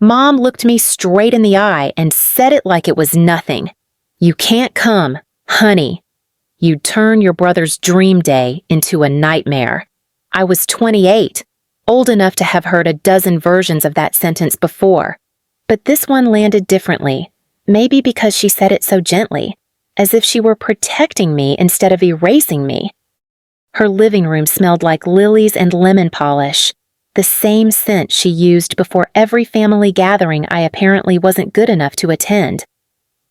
Mom looked me straight in the eye and said it like it was nothing. "You can't come, honey. You'd turn your brother's dream day into a nightmare." I was 28, old enough to have heard a dozen versions of that sentence before. But this one landed differently, maybe because she said it so gently, as if she were protecting me instead of erasing me. Her living room smelled like lilies and lemon polish, the same scent she used before every family gathering I apparently wasn't good enough to attend.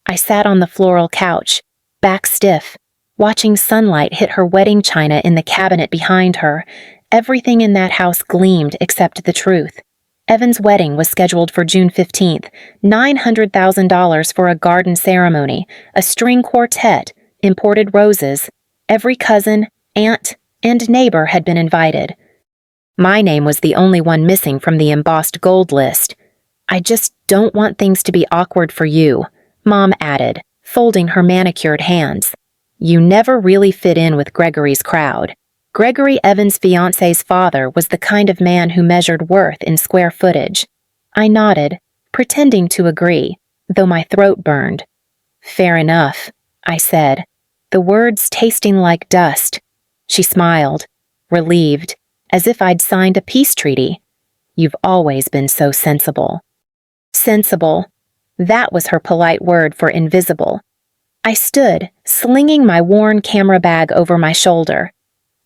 I sat on the floral couch, back stiff, watching sunlight hit her wedding china in the cabinet behind her. Everything in that house gleamed except the truth. Evan's wedding was scheduled for June 15th, $900,000 for a garden ceremony, a string quartet, imported roses. Every cousin, aunt, and neighbor had been invited. My name was the only one missing from the embossed gold list. "I just don't want things to be awkward for you," Mom added, folding her manicured hands. "You never really fit in with Gregory's crowd." Gregory, Evan's fiance's father, was the kind of man who measured worth in square footage. I nodded, pretending to agree, though my throat burned. "Fair enough," I said, the words tasting like dust. She smiled, relieved, as if I'd signed a peace treaty. "You've always been so sensible." Sensible. That was her polite word for invisible. I stood, slinging my worn camera bag over my shoulder.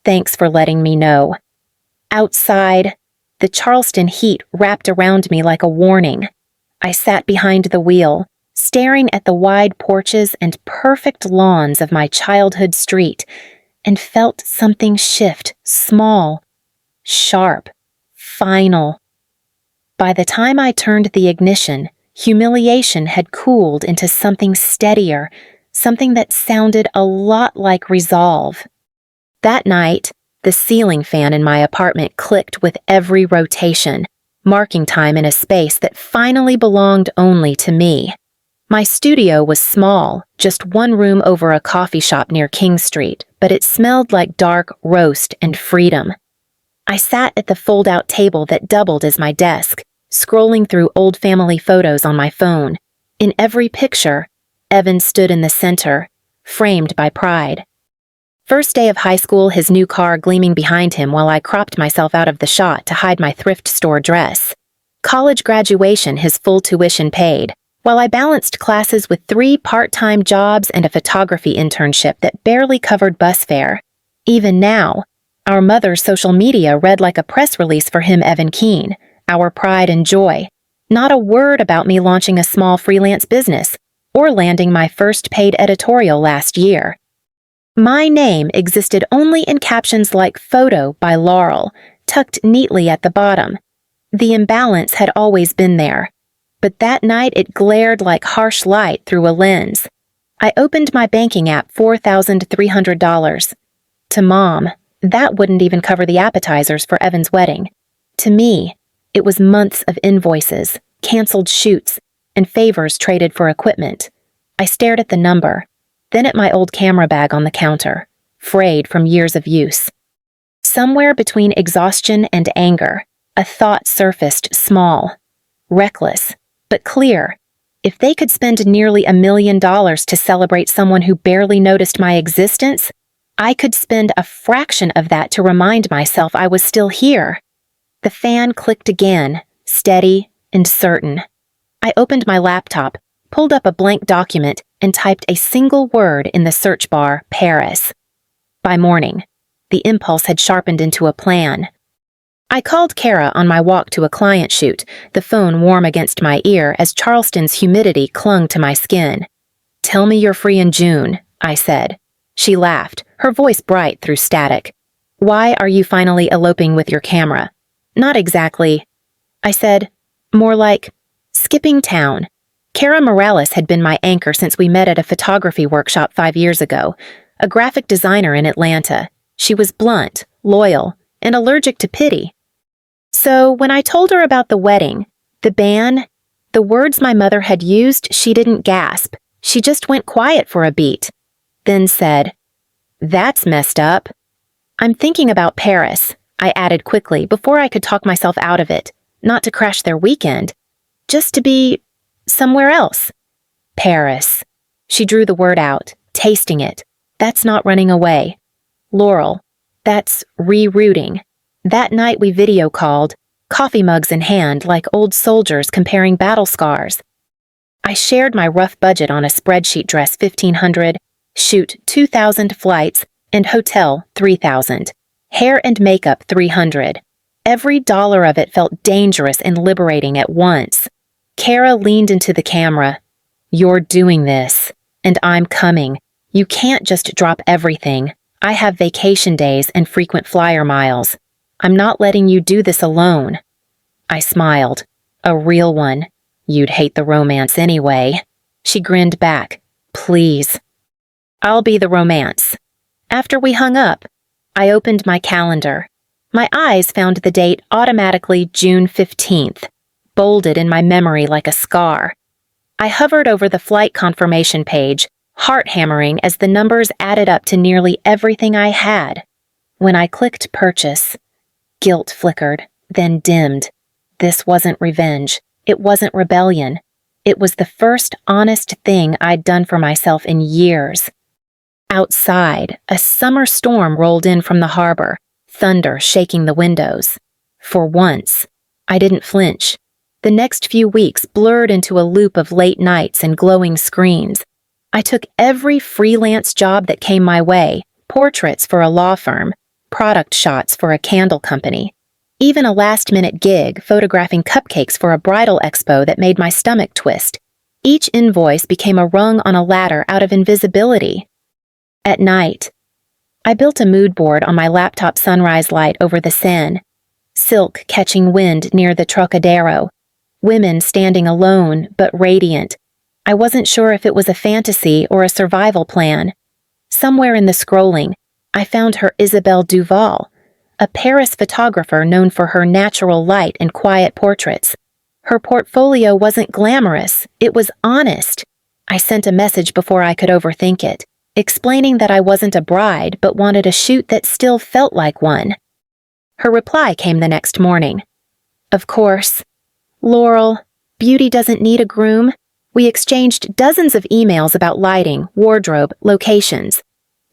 "Thanks for letting me know." Outside, the Charleston heat wrapped around me like a warning. I sat behind the wheel, staring at the wide porches and perfect lawns of my childhood street, and felt something shift, small, sharp, final. By the time I turned the ignition, humiliation had cooled into something steadier, something that sounded a lot like resolve. That night, the ceiling fan in my apartment clicked with every rotation, marking time in a space that finally belonged only to me. My studio was small, just one room over a coffee shop near King Street, but it smelled like dark roast and freedom. I sat at the fold-out table that doubled as my desk, scrolling through old family photos on my phone. In every picture, Evan stood in the center, framed by pride. First day of high school, his new car gleaming behind him while I cropped myself out of the shot to hide my thrift store dress. College graduation, his full tuition paid, while I balanced classes with 3 part-time jobs and a photography internship that barely covered bus fare. Even now, our mother's social media read like a press release for him, Evan Keene, our pride and joy. Not a word about me launching a small freelance business or landing my first paid editorial last year. My name existed only in captions like "Photo" by Laurel, tucked neatly at the bottom. The imbalance had always been there, but that night it glared like harsh light through a lens. I opened my banking app, $4,300. To Mom, that wouldn't even cover the appetizers for Evan's wedding. To me, it was months of invoices, canceled shoots, and favors traded for equipment. I stared at the number, then at my old camera bag on the counter, frayed from years of use. Somewhere between exhaustion and anger, a thought surfaced, small, reckless, but clear. If they could spend nearly $1 million to celebrate someone who barely noticed my existence, I could spend a fraction of that to remind myself I was still here. The fan clicked again, steady and certain. I opened my laptop, pulled up a blank document, and typed a single word in the search bar, Paris. By morning, the impulse had sharpened into a plan. I called Kara on my walk to a client shoot, the phone warm against my ear as Charleston's humidity clung to my skin. "Tell me you're free in June," I said. She laughed, her voice bright through static. "Why are you finally eloping with your camera?" "Not exactly," I said. "More like skipping town." Kara Morales had been my anchor since we met at a photography workshop 5 years ago, a graphic designer in Atlanta. She was blunt, loyal, and allergic to pity. So when I told her about the wedding, the ban, the words my mother had used, she didn't gasp. She just went quiet for a beat, then said, "That's messed up." "I'm thinking about Paris," I added quickly before I could talk myself out of it, not to crash their weekend. just to be somewhere else. Paris. She drew the word out, tasting it. That's not running away. Laurel. That's rerouting. That night we video called, coffee mugs in hand like old soldiers comparing battle scars. I shared my rough budget on a spreadsheet: dress $1,500, shoot 2,000 flights, and hotel $3,000. Hair and makeup $300. Every dollar of it felt dangerous and liberating at once. Kara leaned into the camera. You're doing this, and I'm coming. You can't just drop everything. I have vacation days and frequent flyer miles. I'm not letting you do this alone. I smiled. A real one. You'd hate the romance anyway. She grinned back. Please. I'll be the romance. After we hung up, I opened my calendar. My eyes found the date automatically June 15th, bolded in my memory like a scar. I hovered over the flight confirmation page, heart hammering as the numbers added up to nearly everything I had. When I clicked purchase, guilt flickered, then dimmed. This wasn't revenge. It wasn't rebellion. It was the first honest thing I'd done for myself in years. Outside, a summer storm rolled in from the harbor, thunder shaking the windows. For once, I didn't flinch. The next few weeks blurred into a loop of late nights and glowing screens. I took every freelance job that came my way, portraits for a law firm, product shots for a candle company, even a last-minute gig photographing cupcakes for a bridal expo that made my stomach twist. Each invoice became a rung on a ladder out of invisibility. At night, I built a mood board on my laptop sunrise light over the Seine. Silk catching wind near the Trocadero. Women standing alone but radiant. I wasn't sure if it was a fantasy or a survival plan. Somewhere in the scrolling, I found her Isabelle Duval, a Paris photographer known for her natural light and quiet portraits. Her portfolio wasn't glamorous, it was honest. I sent a message before I could overthink it, explaining that I wasn't a bride but wanted a shoot that still felt like one. Her reply came the next morning. Of course. Laurel, beauty doesn't need a groom. We exchanged dozens of emails about lighting, wardrobe, locations.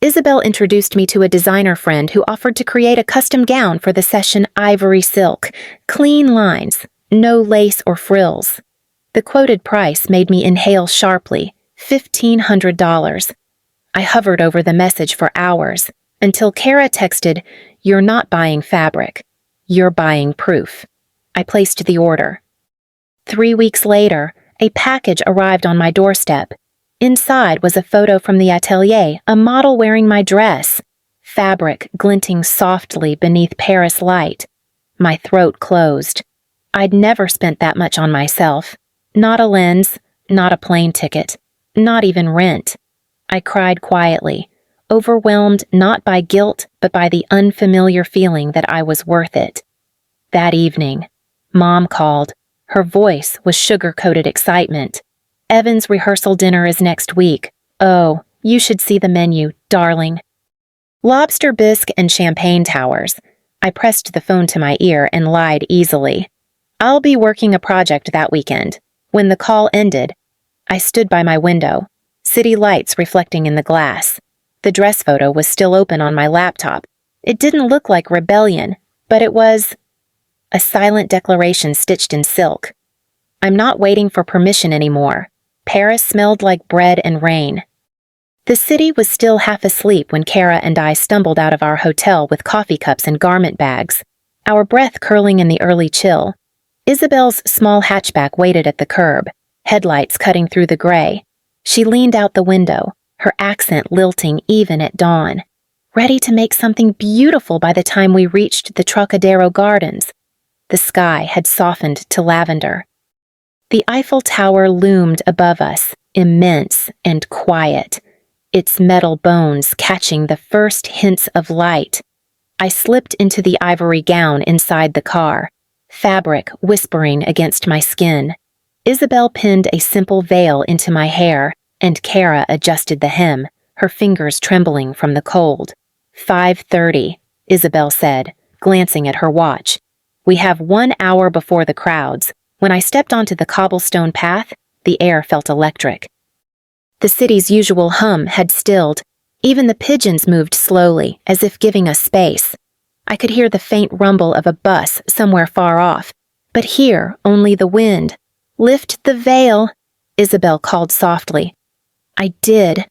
Isabel introduced me to a designer friend who offered to create a custom gown for the session: ivory silk, clean lines, no lace or frills. The quoted price made me inhale sharply, $1,500. I hovered over the message for hours, until Kara texted, "You're not buying fabric. You're buying proof." I placed the order. 3 weeks later, a package arrived on my doorstep. Inside was a photo from the atelier, a model wearing my dress. Fabric glinting softly beneath Paris light. My throat closed. I'd never spent that much on myself. Not a lens, not a plane ticket, not even rent. I cried quietly, overwhelmed not by guilt but by the unfamiliar feeling that I was worth it. That evening, Mom called. Her voice was sugar-coated excitement. Evan's rehearsal dinner is next week. Oh, you should see the menu, darling. Lobster bisque and champagne towers. I pressed the phone to my ear and lied easily. I'll be working a project that weekend. When the call ended, I stood by my window, city lights reflecting in the glass. The dress photo was still open on my laptop. It didn't look like rebellion, but it was a silent declaration stitched in silk. I'm not waiting for permission anymore. Paris smelled like bread and rain. The city was still half asleep when Kara and I stumbled out of our hotel with coffee cups and garment bags, our breath curling in the early chill. Isabel's small hatchback waited at the curb, headlights cutting through the gray. She leaned out the window, her accent lilting even at dawn, ready to make something beautiful by the time we reached the Trocadero Gardens. The sky had softened to lavender. The Eiffel Tower loomed above us, immense and quiet, its metal bones catching the first hints of light. I slipped into the ivory gown inside the car, fabric whispering against my skin. Isabel pinned a simple veil into my hair, and Kara adjusted the hem, her fingers trembling from the cold. 5:30, Isabel said, glancing at her watch. We have 1 hour before the crowds. When I stepped onto the cobblestone path, the air felt electric. The city's usual hum had stilled. Even the pigeons moved slowly, as if giving us space. I could hear the faint rumble of a bus somewhere far off, but here only the wind. "Lift the veil," Isabel called softly. I did,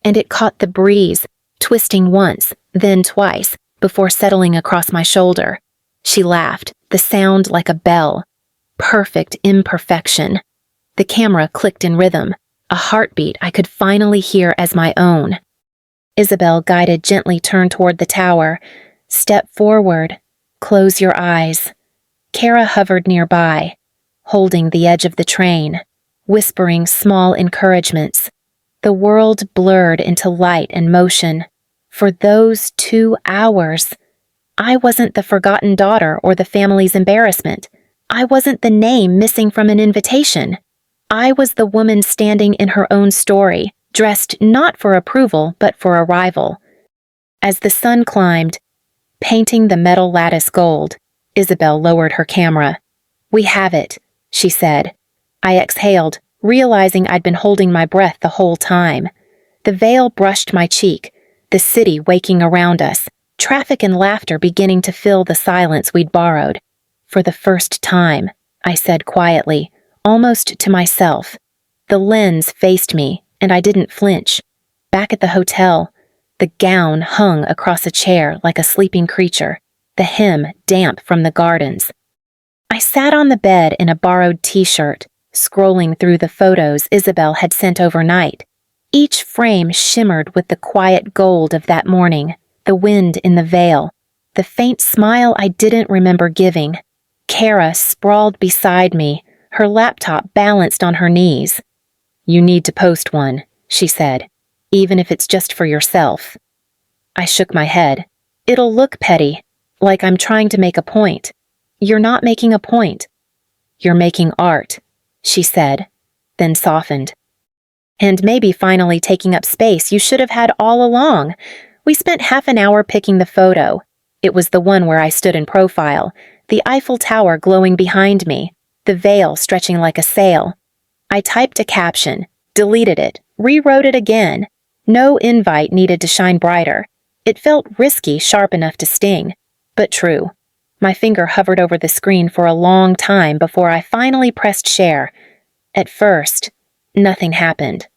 and it caught the breeze, twisting once, then twice, before settling across my shoulder. She laughed, the sound like a bell. Perfect imperfection. The camera clicked in rhythm, a heartbeat I could finally hear as my own. Isabel guided gently turned toward the tower. "Step forward. Close your eyes." Kara hovered nearby, holding the edge of the train, whispering small encouragements. The world blurred into light and motion. For those 2 hours, I wasn't the forgotten daughter or the family's embarrassment. I wasn't the name missing from an invitation. I was the woman standing in her own story, dressed not for approval but for arrival. As the sun climbed, painting the metal lattice gold, Isabel lowered her camera. "We have it," she said. I exhaled, realizing I'd been holding my breath the whole time. The veil brushed my cheek, the city waking around us, traffic and laughter beginning to fill the silence we'd borrowed. "For the first time," I said quietly, almost to myself. The lens faced me, and I didn't flinch. Back at the hotel, the gown hung across a chair like a sleeping creature, the hem damp from the gardens. I sat on the bed in a borrowed t-shirt, scrolling through the photos Isabel had sent overnight. Each frame shimmered with the quiet gold of that morning, the wind in the veil, the faint smile I didn't remember giving. Kara sprawled beside me, her laptop balanced on her knees. "You need to post one," she said, "even if it's just for yourself." I shook my head. "It'll look petty, like I'm trying to make a point." "You're not making a point. You're making art," she said, then softened. "And maybe finally taking up space you should have had all along." We spent half an hour picking the photo. It was the one where I stood in profile, the Eiffel Tower glowing behind me, the veil stretching like a sail. I typed a caption, deleted it, rewrote it again. No invite needed to shine brighter. It felt risky, sharp enough to sting, but true. My finger hovered over the screen for a long time before I finally pressed share. At first, nothing happened.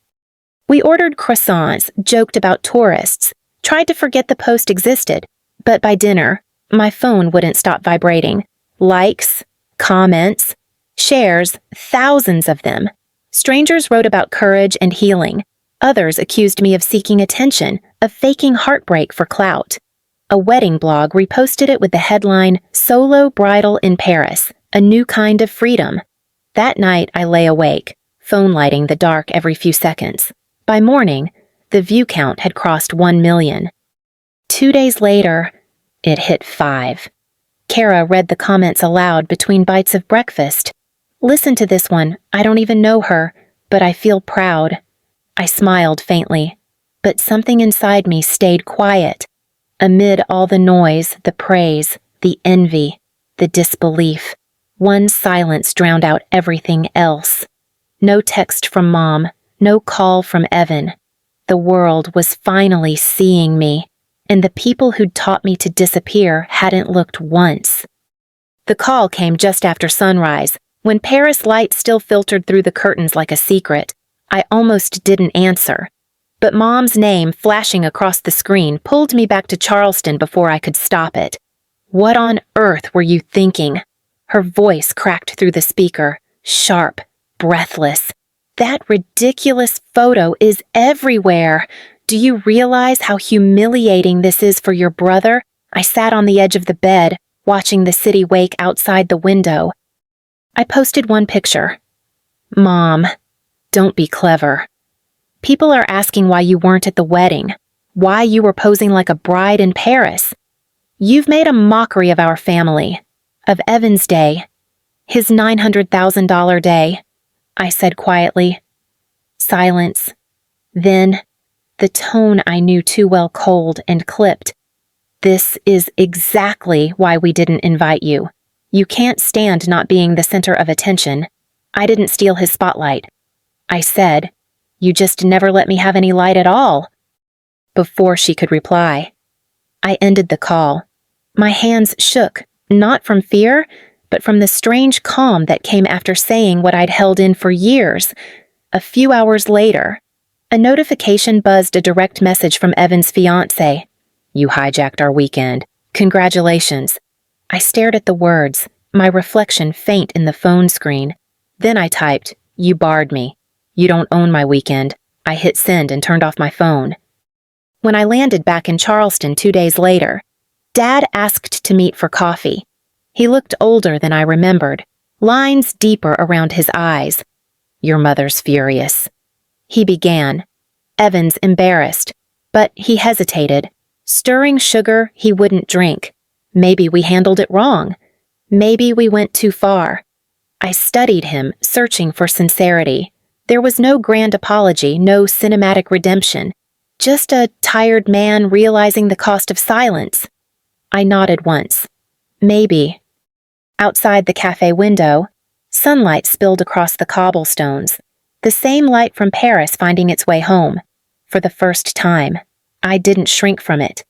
We ordered croissants, joked about tourists, tried to forget the post existed, but by dinner, my phone wouldn't stop vibrating. Likes, comments, shares, thousands of them. Strangers wrote about courage and healing. Others accused me of seeking attention, of faking heartbreak for clout. A wedding blog reposted it with the headline, "Solo Bridal in Paris, a New Kind of Freedom." That night I lay awake, phone lighting the dark every few seconds. By morning, the view count had crossed 1 million. 2 days later, it hit 5. Kara read the comments aloud between bites of breakfast. "Listen to this one. I don't even know her, but I feel proud." I smiled faintly, but something inside me stayed quiet. Amid all the noise, the praise, the envy, the disbelief, one silence drowned out everything else. No text from Mom, no call from Evan. The world was finally seeing me, and the people who'd taught me to disappear hadn't looked once. The call came just after sunrise, when Paris light still filtered through the curtains like a secret. I almost didn't answer. But Mom's name flashing across the screen pulled me back to Charleston before I could stop it. "What on earth were you thinking?" Her voice cracked through the speaker, sharp, breathless. "That ridiculous photo is everywhere. Do you realize how humiliating this is for your brother?" I sat on the edge of the bed, watching the city wake outside the window. I posted one picture. "Mom, don't be clever. People are asking why you weren't at the wedding, why you were posing like a bride in Paris. You've made a mockery of our family, of Evan's day, his $900,000 day," I said quietly. Silence. Then, the tone I knew too well cold and clipped. "This is exactly why we didn't invite you. You can't stand not being the center of attention. I didn't steal his spotlight. I said, you just never let me have any light at all. Before she could reply, I ended the call. My hands shook, not from fear, but from the strange calm that came after saying what I'd held in for years. A few hours later, a notification buzzed a direct message from Evan's fiancé. You hijacked our weekend. Congratulations. I stared at the words, my reflection faint in the phone screen. Then I typed, you barred me. You don't own my weekend. I hit send and turned off my phone. When I landed back in Charleston 2 days later, Dad asked to meet for coffee. He looked older than I remembered, lines deeper around his eyes. Your mother's furious. He began. Evan's embarrassed, but he hesitated, stirring sugar he wouldn't drink. Maybe we handled it wrong. Maybe we went too far. I studied him, searching for sincerity. There was no grand apology, no cinematic redemption. Just a tired man realizing the cost of silence. I nodded once. Maybe. Outside the cafe window, sunlight spilled across the cobblestones. The same light from Paris finding its way home. For the first time, I didn't shrink from it.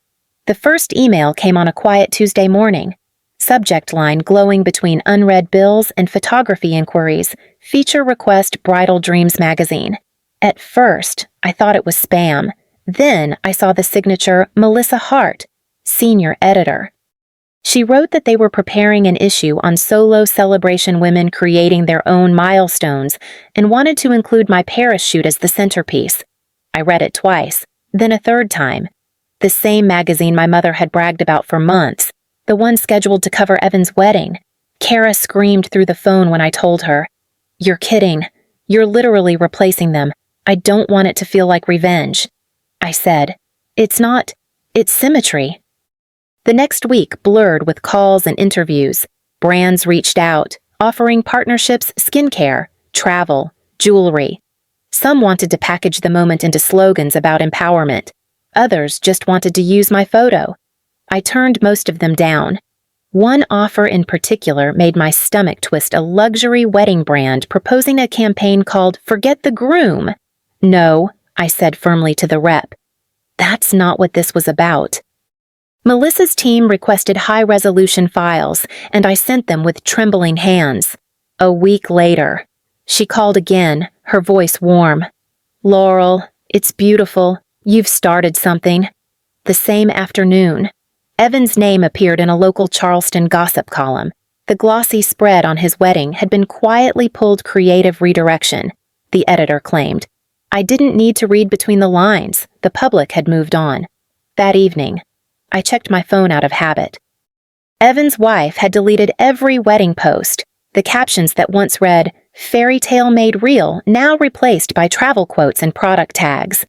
The first email came on a quiet Tuesday morning. Subject line glowing between unread bills and photography inquiries. Feature request Bridal Dreams magazine. At first, I thought it was spam. Then I saw the signature Melissa Hart, senior editor. She wrote that they were preparing an issue on solo celebration women creating their own milestones and wanted to include my Paris shoot as the centerpiece. I read it twice, then a third time. The same magazine my mother had bragged about for months, the one scheduled to cover Evan's wedding. Kara screamed through the phone when I told her, You're kidding. You're literally replacing them. I don't want it to feel like revenge. I said, It's not. It's symmetry. The next week blurred with calls and interviews. Brands reached out, offering partnerships, skincare, travel, jewelry. Some wanted to package the moment into slogans about empowerment. Others just wanted to use my photo. I turned most of them down. One offer in particular made my stomach twist, a luxury wedding brand proposing a campaign called Forget the Groom. No, I said firmly to the rep. That's not what this was about. Melissa's team requested high-resolution files, and I sent them with trembling hands. A week later, she called again, her voice warm. Laurel, it's beautiful. You've started something. The same afternoon, Evan's name appeared in a local Charleston gossip column. The glossy spread on his wedding had been quietly pulled creative redirection, the editor claimed. I didn't need to read between the lines. The public had moved on. That evening, I checked my phone out of habit. Evan's wife had deleted every wedding post. The captions that once read, Fairy tale made real, now replaced by travel quotes and product tags.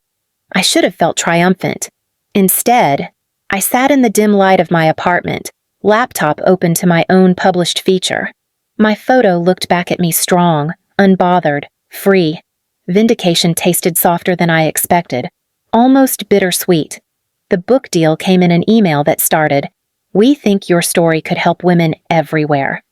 I should have felt triumphant. Instead, I sat in the dim light of my apartment, laptop open to my own published feature. My photo looked back at me strong, unbothered, free. Vindication tasted softer than I expected, almost bittersweet. The book deal came in an email that started, We think your story could help women everywhere.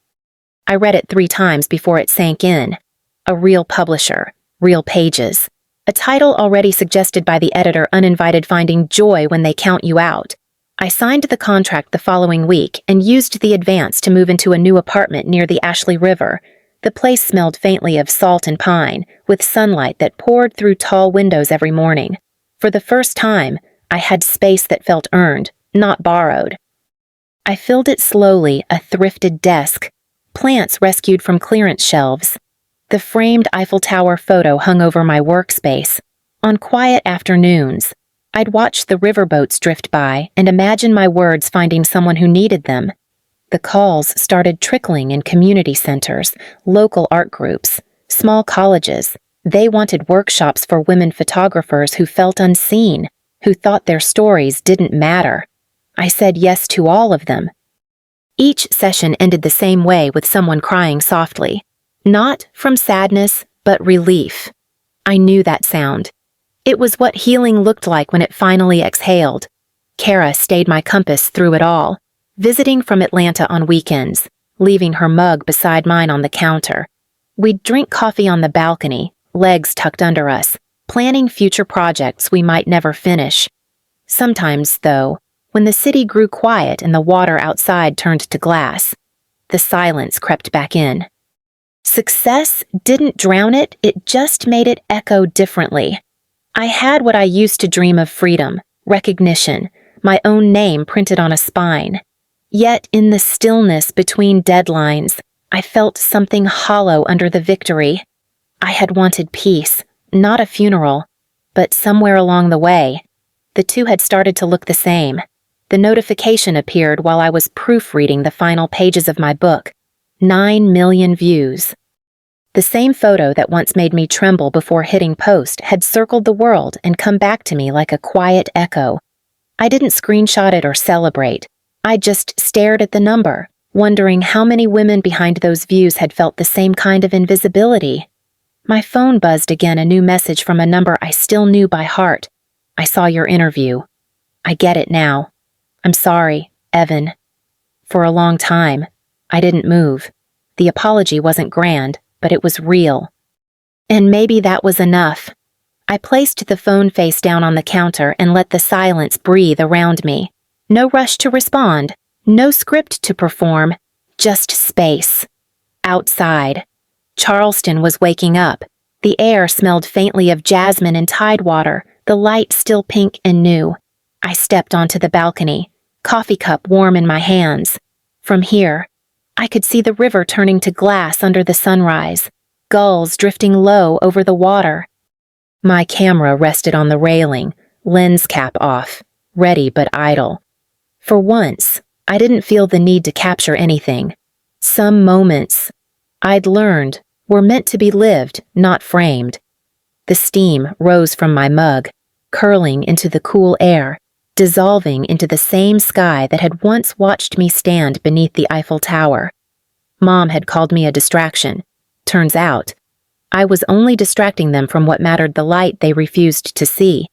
I read it 3 times before it sank in. A real publisher, real pages. A title already suggested by the editor uninvited finding joy when they count you out. I signed the contract the following week and used the advance to move into a new apartment near the Ashley River. The place smelled faintly of salt and pine, with sunlight that poured through tall windows every morning. For the first time, I had space that felt earned, not borrowed. I filled it slowly, a thrifted desk, plants rescued from clearance shelves. The framed Eiffel Tower photo hung over my workspace. On quiet afternoons, I'd watch the riverboats drift by and imagine my words finding someone who needed them. The calls started trickling in community centers, local art groups, small colleges. They wanted workshops for women photographers who felt unseen, who thought their stories didn't matter. I said yes to all of them. Each session ended the same way with someone crying softly. Not from sadness, but relief. I knew that sound. It was what healing looked like when it finally exhaled. Kara stayed my compass through it all, visiting from Atlanta on weekends, leaving her mug beside mine on the counter. We'd drink coffee on the balcony, legs tucked under us, planning future projects we might never finish. Sometimes, though, when the city grew quiet and the water outside turned to glass, the silence crept back in. Success didn't drown it, it just made it echo differently. I had what I used to dream of: freedom, recognition, my own name printed on a spine. Yet in the stillness between deadlines, I felt something hollow under the victory. I had wanted peace, not a funeral, but somewhere along the way, the two had started to look the same. The notification appeared while I was proofreading the final pages of my book. 9 million views. The same photo that once made me tremble before hitting post had circled the world and come back to me like a quiet echo. I didn't screenshot it or celebrate. I just stared at the number, wondering how many women behind those views had felt the same kind of invisibility. My phone buzzed again, a new message from a number I still knew by heart. I saw your interview. I get it now. I'm sorry, Evan. For a long time, I didn't move. The apology wasn't grand, but it was real. And maybe that was enough. I placed the phone face down on the counter and let the silence breathe around me. No rush to respond, no script to perform, just space. Outside, Charleston was waking up. The air smelled faintly of jasmine and tidewater, the light still pink and new. I stepped onto the balcony, coffee cup warm in my hands. From here, I could see the river turning to glass under the sunrise, gulls drifting low over the water. My camera rested on the railing, lens cap off, ready but idle. For once, I didn't feel the need to capture anything. Some moments, I'd learned, were meant to be lived, not framed. The steam rose from my mug, curling into the cool air, dissolving into the same sky that had once watched me stand beneath the Eiffel Tower. Mom had called me a distraction. Turns out, I was only distracting them from what mattered: the light they refused to see.